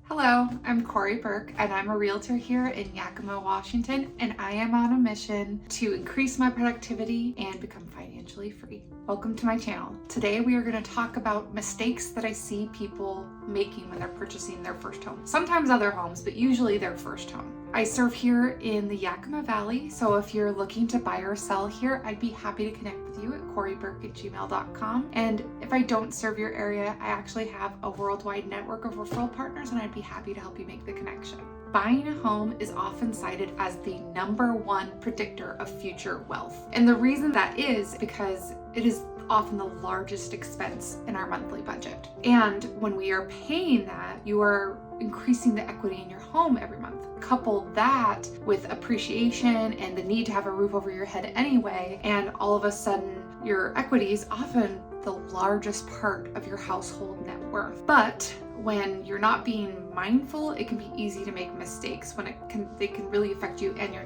Hello, I'm corieburck and I'm a realtor here in Yakima, Washington, and I am on a mission to increase my productivity and become financially free. Welcome to my channel. Today we are going to talk about mistakes that I see people making when they're purchasing their first home. Sometimes other homes, but usually their first home. I serve here in the Yakima Valley, so if you're looking to buy or sell here, I'd be happy to connect with you at corieburck@gmail.com. And if I don't serve your area, I actually have a worldwide network of referral partners, and I'd be happy to help you make the connection. Buying a home is often cited as the #1 predictor of future wealth. And the reason that is because it is often the largest expense in our monthly budget. And when we are paying that, you are increasing the equity in your home every month. Couple that with appreciation and the need to have a roof over your head anyway, and all of a sudden your equity is often the largest part of your household net worth. But when you're not being mindful, it can be easy to make mistakes when they can really affect you and your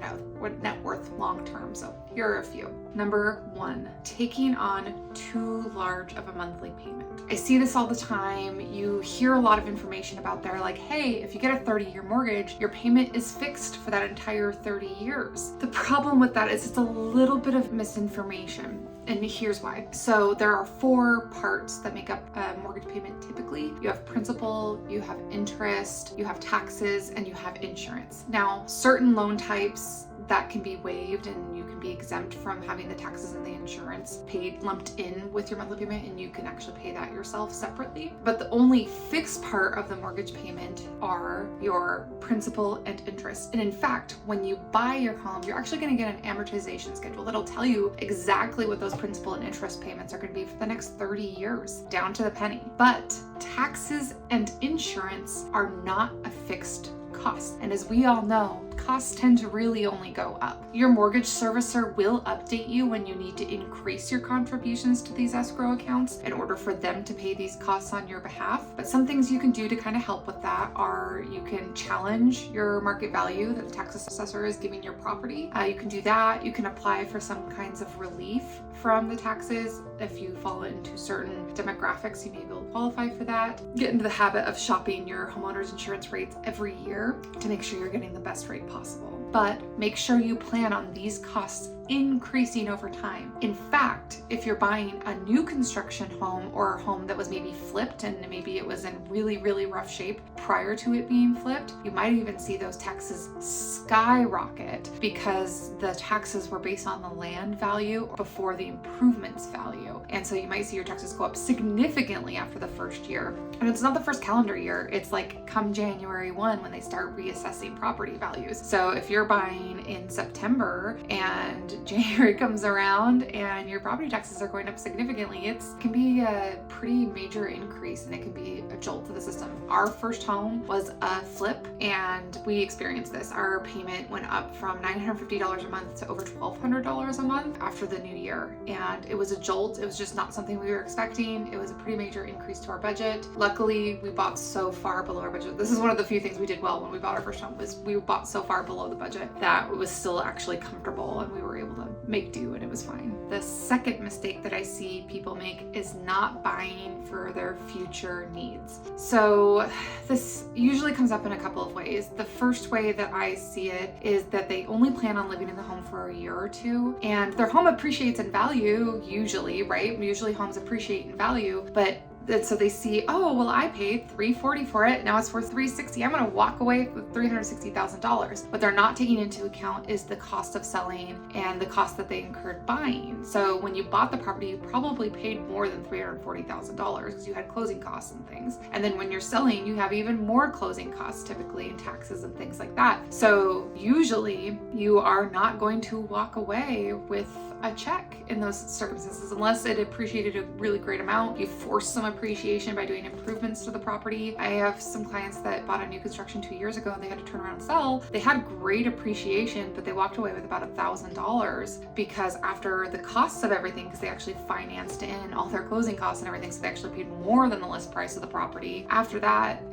net worth long term. So here are a few. #1, taking on too large of a monthly payment. I see this all the time. You hear a lot of information about there like, hey, if you get a 30-year mortgage, your payment is fixed for that entire 30 years. The problem with that is it's a little bit of misinformation. And here's why. So there are 4 parts that make up a mortgage payment typically. You have principal, you have interest, you have taxes, and you have insurance. Now, certain loan types that can be waived and you can be exempt from having the taxes and the insurance paid lumped in with your monthly payment, and you can actually pay that yourself separately. But the only fixed part of the mortgage payment are your principal and interest. And in fact, when you buy your home, you're actually going to get an amortization schedule that'll tell you exactly what those principal and interest payments are going to be for the next 30 years, down to the penny. But taxes and insurance are not a fixed cost. And as we all know, costs tend to really only go up. Your mortgage servicer will update you when you need to increase your contributions to these escrow accounts in order for them to pay these costs on your behalf. But some things you can do to kind of help with that are you can challenge your market value that the tax assessor is giving your property. You can do that. You can apply for some kinds of relief from the taxes. If you fall into certain demographics, you may be able to qualify for that. Get into the habit of shopping your homeowner's insurance rates every year to make sure you're getting the best rate possible. But make sure you plan on these costs increasing over time. In fact, if you're buying a new construction home or a home that was maybe flipped and maybe it was in really, really rough shape prior to it being flipped, you might even see those taxes skyrocket because the taxes were based on the land value before the improvements value. And so you might see your taxes go up significantly after the first year. And it's not the first calendar year. It's like come January 1 when they start reassessing property values. So if you're buying in September and January comes around and your property taxes are going up significantly, it can be a pretty major increase and it can be a jolt to the system. Our first home was a flip and we experienced this. Our payment went up from $950 a month to over $1,200 a month after the new year. And it was a jolt. It was just not something we were expecting. It was a pretty major increase to our budget. Luckily, we bought so far below our budget. This is one of the few things we did well when we bought our first home was we bought so far below the budget that it was still actually comfortable and we were able to make do and it was fine. The second mistake that I see people make is not buying for their future needs. So this usually comes up in a couple of ways. The first way that I see it is that they only plan on living in the home for a year or two and their home appreciates in value usually, right? Usually homes appreciate in value, but and so they see, oh, well, I paid $340 for it. Now it's worth $360. I'm going to walk away with $360,000. What they're not taking into account is the cost of selling and the cost that they incurred buying. So when you bought the property, you probably paid more than $340,000 because you had closing costs and things. And then when you're selling, you have even more closing costs typically and taxes and things like that. So usually you are not going to walk away with a check in those circumstances unless it appreciated a really great amount. You force some appreciation by doing improvements to the property. I have some clients that bought a new construction 2 years ago and they had to turn around and sell. They had great appreciation, but they walked away with about $1,000 because after the costs of everything, because they actually financed in all their closing costs and everything, so they actually paid more than the list price of the property. After that,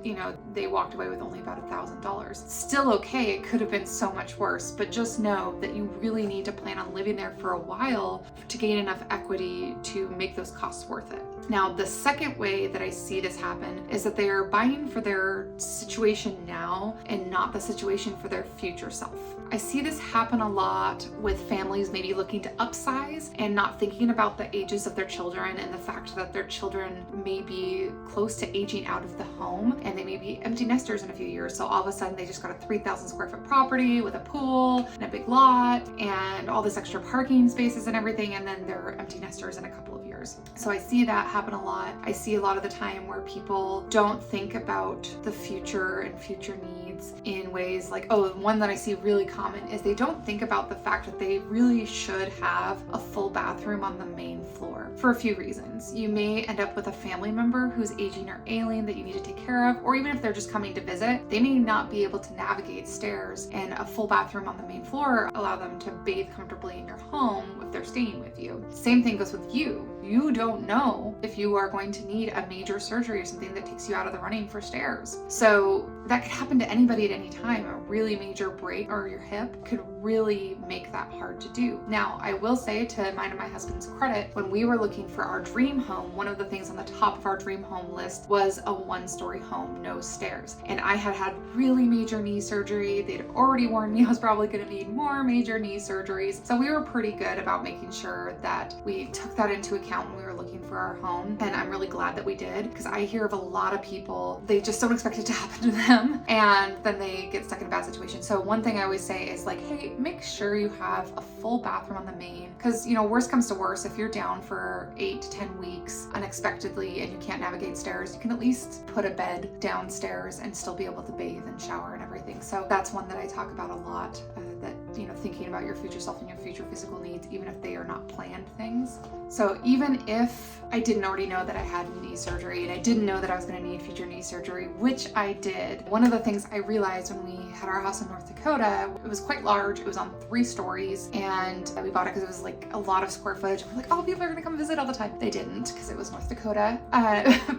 they walked away with only about $1,000. Still okay, it could have been so much worse, but just know that you really need to plan on living there for a while to gain enough equity to make those costs worth it. Now, the second second way that I see this happen is that they are buying for their situation now and not the situation for their future self. I see this happen a lot with families maybe looking to upsize and not thinking about the ages of their children and the fact that their children may be close to aging out of the home and they may be empty nesters in a few years. So all of a sudden they just got a 3,000 square foot property with a pool and a big lot and all this extra parking spaces and everything, and then they're empty nesters in a couple of years. So I see that happen a lot. I see a lot of the time where people don't think about the future and future needs in ways like, one that I see really common is they don't think about the fact that they really should have a full bathroom on the main floor for a few reasons. You may end up with a family member who's aging or ailing that you need to take care of, or even if they're just coming to visit, they may not be able to navigate stairs, and a full bathroom on the main floor allow them to bathe comfortably in your home if they're staying with you. Same thing goes with you. You don't know if you are going to need a major surgery or something that takes you out of the running for stairs. So that could happen to anybody at any time. A really major break or your hip could really make that hard to do. Now, I will say, to mine and my husband's credit, when we were looking for our dream home, one of the things on the top of our dream home list was a 1-story home, no stairs. And I had really major knee surgery. They'd already warned me I was probably going to need more major knee surgeries. So we were pretty good about making sure that we took that into account when we were looking for our home. And I'm really glad that we did, because I hear of a lot of people, they just don't expect it to happen to them, and then they get stuck in a bad situation. So one thing I always say is like, hey, make sure you have a full bathroom on the main, because worst comes to worst, if you're down for 8 to 10 weeks unexpectedly and you can't navigate stairs, you can at least put a bed downstairs and still be able to bathe and shower and everything. So that's one that I talk about a lot, that thinking about your future self and your future physical needs, even if they are not planned things. So even if I didn't already know that I had knee surgery and I didn't know that I was going to need future knee surgery, which I did, one of the things I realized when we had our house in North Dakota, it was quite large. It was on 3 stories, and we bought it because it was like a lot of square footage. We're like, oh, people are going to come visit all the time. They didn't, because it was North Dakota.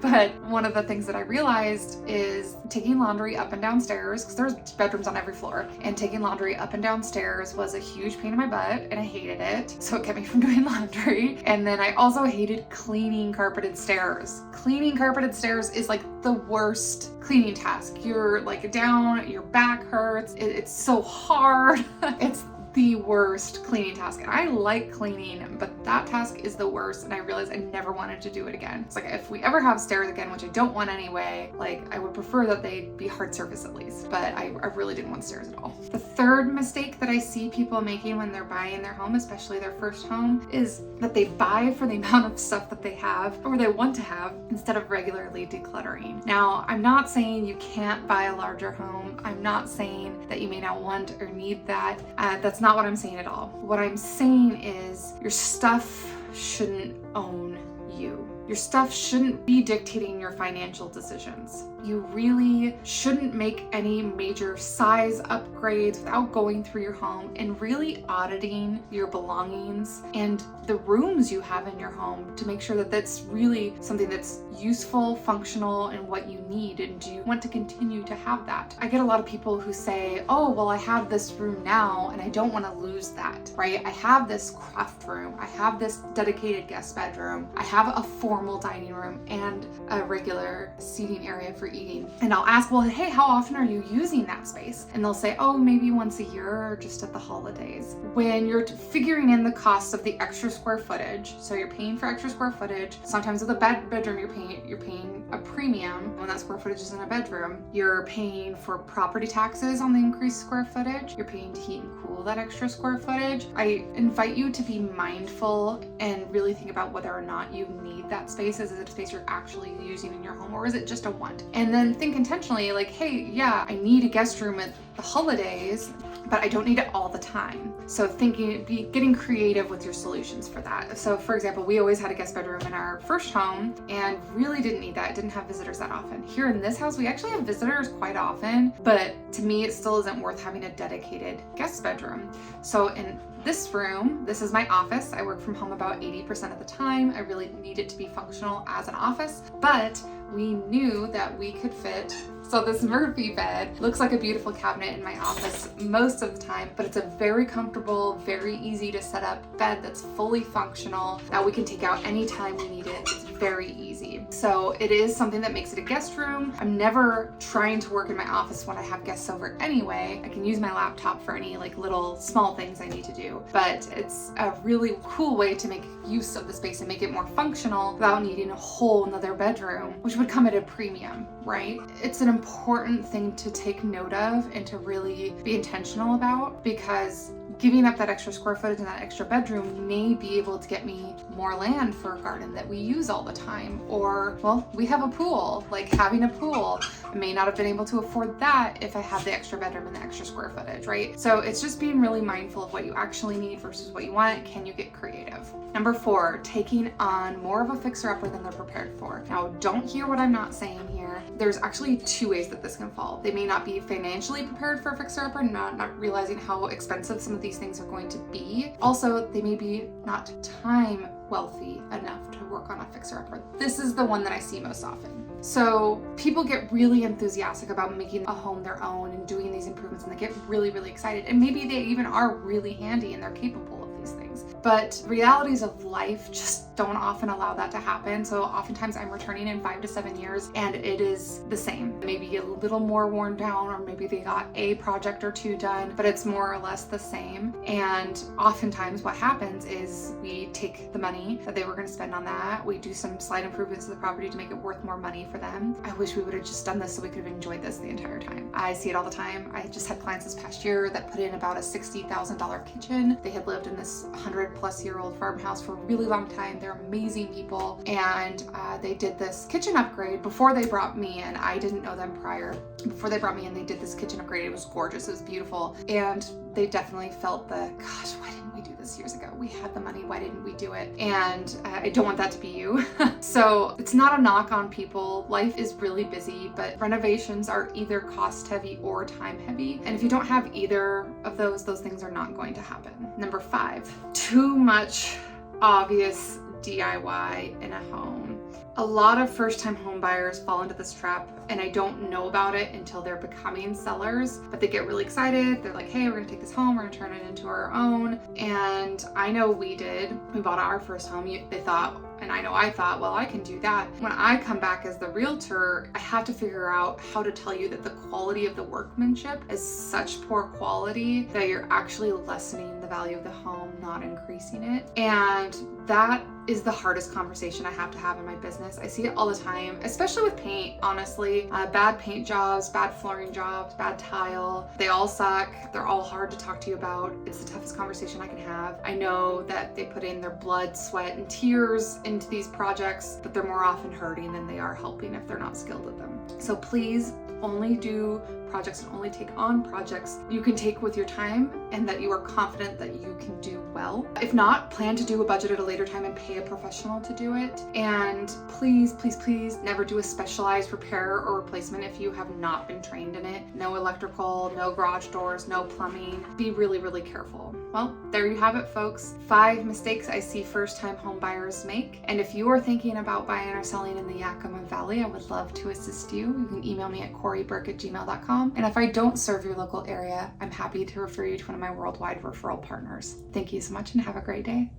But one of the things that I realized is taking laundry up and down stairs, because there's bedrooms on every floor, and taking laundry up and down stairs was a huge pain in my butt, and I hated it. So it kept me from doing laundry. And then I also hated cleaning carpeted stairs. Cleaning carpeted stairs is like the worst cleaning task. You're like down, your back hurts. It's so hard. It's the worst cleaning task. And I like cleaning, but that task is the worst. And I realized I never wanted to do it again. It's like, if we ever have stairs again, which I don't want anyway, like I would prefer that they be hard surface at least, but I really didn't want stairs at all. The third mistake that I see people making when they're buying their home, especially their first home, is that they buy for the amount of stuff that they have or they want to have instead of regularly decluttering. Now, I'm not saying you can't buy a larger home. I'm not saying that you may not want or need that. That's not what I'm saying at all. What I'm saying is your stuff shouldn't own you. Your stuff shouldn't be dictating your financial decisions. You really shouldn't make any major size upgrades without going through your home and really auditing your belongings and the rooms you have in your home to make sure that that's really something that's useful, functional, and what you need, and do you want to continue to have that? I get a lot of people who say, oh, well, I have this room now and I don't want to lose that, right? I have this craft room, I have this dedicated guest bedroom, I have a formal dining room and a regular seating area for eating. And I'll ask, well, hey, how often are you using that space? And they'll say, oh, maybe once a year or just at the holidays. When you're figuring in the cost of the extra square footage, so you're paying for extra square footage, sometimes with a bedroom you're paying a premium when that square footage is in a bedroom. You're paying for property taxes on the increased square footage. You're paying to heat and cool that extra square footage. I invite you to be mindful and really think about whether or not you need that space. Is it a space you're actually using in your home, or is it just a want? And then think intentionally, like, hey, yeah, I need a guest room at the holidays, but I don't need it all the time. So getting creative with your solutions for that. So for example, we always had a guest bedroom in our first home and really didn't need that. It didn't have visitors that often. Here in this house, we actually have visitors quite often, but to me, it still isn't worth having a dedicated guest bedroom. So in this room, this is my office. I work from home about 80% of the time. I really need it to be functional as an office, but we knew that we could fit So this Murphy bed looks like a beautiful cabinet in my office most of the time, but it's a very comfortable, very easy to set up bed that's fully functional that we can take out anytime we need it. It's very easy. So it is something that makes it a guest room. I'm never trying to work in my office when I have guests over anyway. I can use my laptop for any like little small things I need to do, but it's a really cool way to make use of the space and make it more functional without needing a whole another bedroom, which would come at a premium, right? It's an important thing to take note of and to really be intentional about, because giving up that extra square footage in that extra bedroom may be able to get me more land for a garden that we use all the time. Or, well, we have a pool. Like having a pool, I may not have been able to afford that if I had the extra bedroom and the extra square footage, right? So it's just being really mindful of what you actually need versus what you want. Can you get creative? Number 4, taking on more of a fixer-upper than they're prepared for. Now, don't hear what I'm not saying here. There's actually 2 ways that this can fall. They may not be financially prepared for a fixer-upper, not realizing how expensive some of these things are going to be. Also, they may be not time wealthy enough to work on a fixer-upper. This is the one that I see most often. So people get really enthusiastic about making a home their own and doing these improvements, and they get really, really excited. And maybe they even are really handy and they're capable of these things. But realities of life just don't often allow that to happen. So oftentimes I'm returning in 5 to 7 years and it is the same. Maybe a little more worn down, or maybe they got a project or 2 done, but it's more or less the same. And oftentimes what happens is we take the money that they were going to spend on that, we do some slight improvements to the property to make it worth more money for them. I wish we would have just done this so we could have enjoyed this the entire time. I see it all the time. I just had clients this past year that put in about a $60,000 kitchen. They had lived in this 100-plus-year-old farmhouse for a really long time. They're amazing people, and they did this kitchen upgrade before they brought me in. I didn't know them prior. Before they brought me in, they did this kitchen upgrade. It was gorgeous. It was beautiful, and they definitely felt the, gosh, why didn't we do this years ago? We had the money. Why didn't we do it? And I don't want that to be you. So it's not a knock on people. Life is really busy, but renovations are either cost heavy or time heavy. And if you don't have either of those things are not going to happen. Number 5, too much obvious DIY in a home. A lot of first-time home buyers fall into this trap, and I don't know about it until they're becoming sellers, but they get really excited. They're like, hey, we're gonna take this home, we're gonna turn it into our own. And I know we did. We bought our first home. They thought, and I know I thought, well, I can do that. When I come back as the realtor, I have to figure out how to tell you that the quality of the workmanship is such poor quality that you're actually lessening the value of the home, not increasing it. And that is the hardest conversation I have to have in my business. I see it all the time, especially with paint, honestly. Bad paint jobs, bad flooring jobs, bad tile. They all suck. They're all hard to talk to you about. It's the toughest conversation I can have. I know that they put in their blood, sweat, and tears into these projects, but they're more often hurting than they are helping if they're not skilled at them. So please only do projects and only take on projects you can take with your time and that you are confident that you can do well. If not, plan to do a budget at a later time and pay a professional to do it. And please, please, please never do a specialized repair or replacement if you have not been trained in it. No electrical, no garage doors, no plumbing. Be really, really careful. Well, there you have it, folks. 5 mistakes I see first-time home buyers make. And if you are thinking about buying or selling in the Yakima Valley, I would love to assist you. You can email me at corieburck@gmail.com. And if I don't serve your local area, I'm happy to refer you to one of my worldwide referral partners. Thank you so much and have a great day.